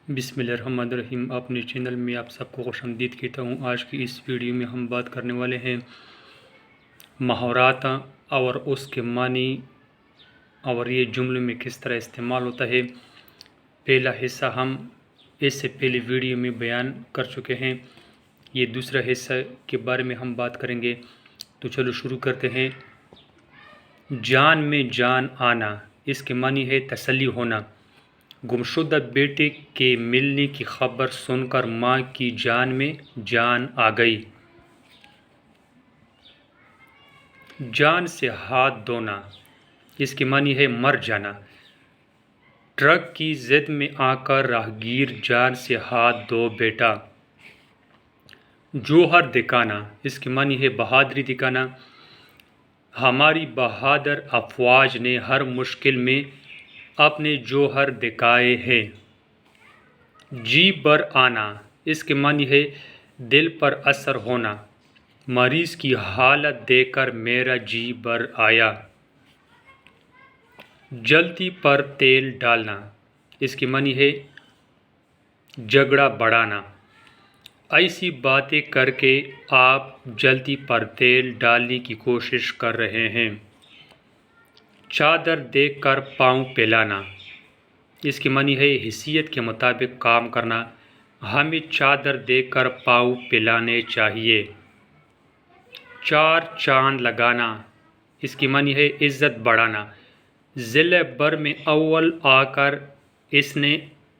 बिस्मिल्लाहिर्रहमानिर्रहीम। अपने चैनल में आप सबको खुशामदीद कहता हूँ। आज की इस वीडियो में हम बात करने वाले हैं मुहावरात और उसके मानी और ये जुमले में किस तरह इस्तेमाल होता है। पहला हिस्सा हम इससे पहले वीडियो में बयान कर चुके हैं। ये दूसरा हिस्सा के बारे में हम बात करेंगे। तो चलो शुरू करते हैं। जान में जान आना, इसके मानी है तसल्ली होना। गुमशुदा बेटे के मिलने की खबर सुनकर माँ की जान में जान आ गई। जान से हाथ धोना, इसकी मानी है मर जाना। ट्रक की जिद में आकर राहगीर जान से हाथ धो बेटा। जौहर दिखाना, इसकी मानी है बहादुरी दिखाना। हमारी बहादुर अफवाज ने हर मुश्किल में अपने जौहर दिखाए हैं। जी बर आना, इसके मानी है दिल पर असर होना। मरीज़ की हालत देखकर मेरा जी बर आया। जल्दी पर तेल डालना, इसकी मानी है झगड़ा बढ़ाना। ऐसी बातें करके आप जल्दी पर तेल डालने की कोशिश कर रहे हैं। चादर देखकर पाँव फैलाना, इसकी मानी है हैसियत के मुताबिक काम करना। हमें चादर देकर पाँव फैलाने चाहिए। चार चांद लगाना, इसकी मानी है इज़्ज़त बढ़ाना। ज़िले भर में अव्वल आकर इसने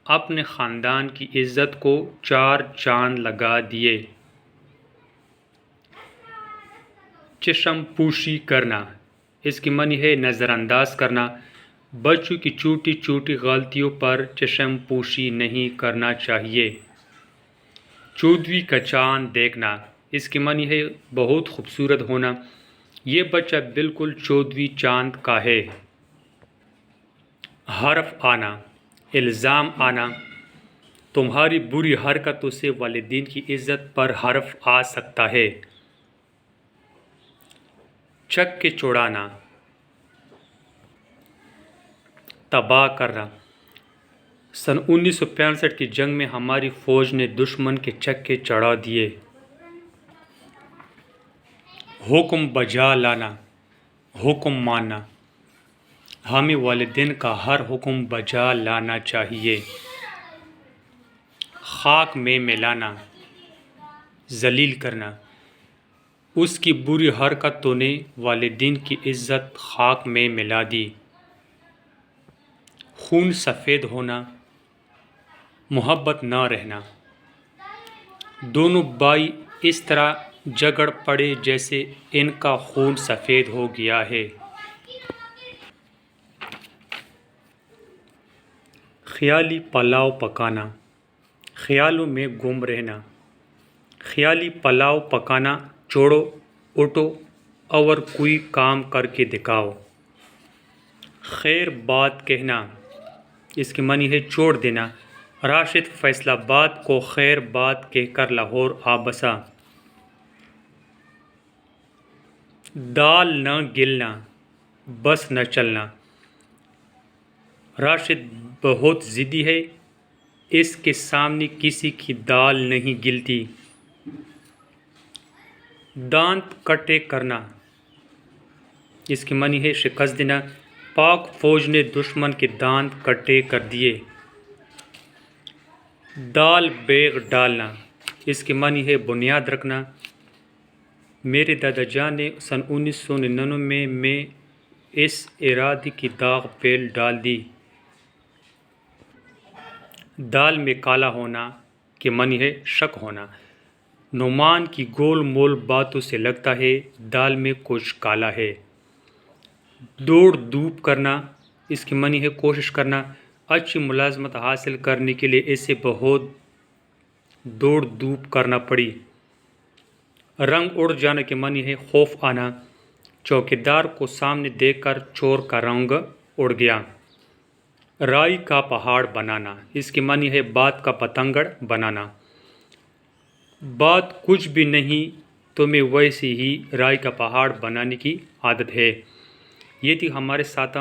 अपने ख़ानदान की इज़्ज़त को चार चांद लगा दिए। चश्म पूशी करना, इसकी मानी है नज़रअंदाज करना। बच्चों की छोटी छोटी गलतियों पर चश्म पूशी नहीं करना चाहिए। चौदहवीं का चांद देखना, इसकी मानी है बहुत खूबसूरत होना। ये बच्चा बिल्कुल चौदहवीं चांद का है। हर्फ आना, इल्ज़ाम आना। तुम्हारी बुरी हरकतों से वालिदैन की इज़्ज़त पर हर्फ आ सकता है। चक्के चौड़ाना, तबाह करना। सन 1965 की जंग में हमारी फ़ौज ने दुश्मन के चक्के चढ़ा दिए। हुक्म बजा लाना, हुक्म मानना। हमें वालिदैन का हर हुक्म बजा लाना चाहिए। खाक में मिलाना, जलील करना। उसकी बुरी हरकतों ने वालिदैन की इज़्ज़त खाक में मिला दी। खून सफ़ेद होना, मोहब्बत ना रहना। दोनों भाई इस तरह झगड़ पड़े जैसे इनका खून सफ़ेद हो गया है। ख्याली पुलाव पकाना, ख्यालों में गुम रहना। ख्याली पुलाव पकाना, छोड़ो, उठो और कोई काम करके दिखाओ। खैर बात कहना, इसकी मानी है छोड़ देना। राशिद फैसलाबाद को खैर बात कहकर लाहौर आ बसा। दाल न गिलना, बस न चलना। राशिद बहुत ज़िद्दी है, इसके सामने किसी की दाल नहीं गिलती। दांत कटे करना, इसकी मानी है शिकस्त देना। पाक फ़ौज ने दुश्मन के दांत कटे कर दिए। दाल बेग डालना, इसकी मानी है बुनियाद रखना। मेरे दादा जान ने सन 1999 में इस इरादे की दाग पेल डाल दी। दाल में काला होना के मानी है शक होना। नुमान की गोल मोल बातों से लगता है दाल में कुछ काला है। दौड़ धूप करना, इसकी मानी है कोशिश करना। अच्छी मुलाजमत हासिल करने के लिए इसे बहुत दौड़ धूप करना पड़ी। रंग उड़ जाने के मानी है खौफ आना। चौकीदार को सामने देखकर चोर का रंग उड़ गया। राई का पहाड़ बनाना, इसकी मानी है बात का पतंगड़ बनाना। बात कुछ भी नहीं तो मैं वैसे ही राई का पहाड़ बनाने की आदत है। ये थी हमारे साथ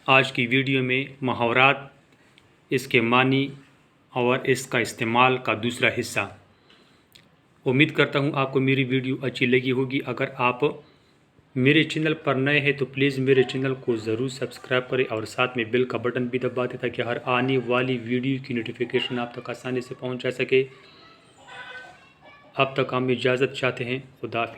आज की वीडियो में मुहावरात, इसके मानी اور اس کا استعمال کا دوسرا حصہ۔ امید کرتا ہوں آپ کو میری ویڈیو اچھی لگی ہوگی۔ اگر آپ میرے چینل پر نئے ہیں تو پلیز میرے چینل کو ضرور سبسکرائب کریں اور ساتھ میں بیل کا بٹن بھی دبا دیں تاکہ ہر آنے والی ویڈیو کی نوٹیفیکیشن آپ تک آسانی سے پہنچ جا سکے۔ اب تک ہم اجازت چاہتے ہیں۔ خدا حافظ۔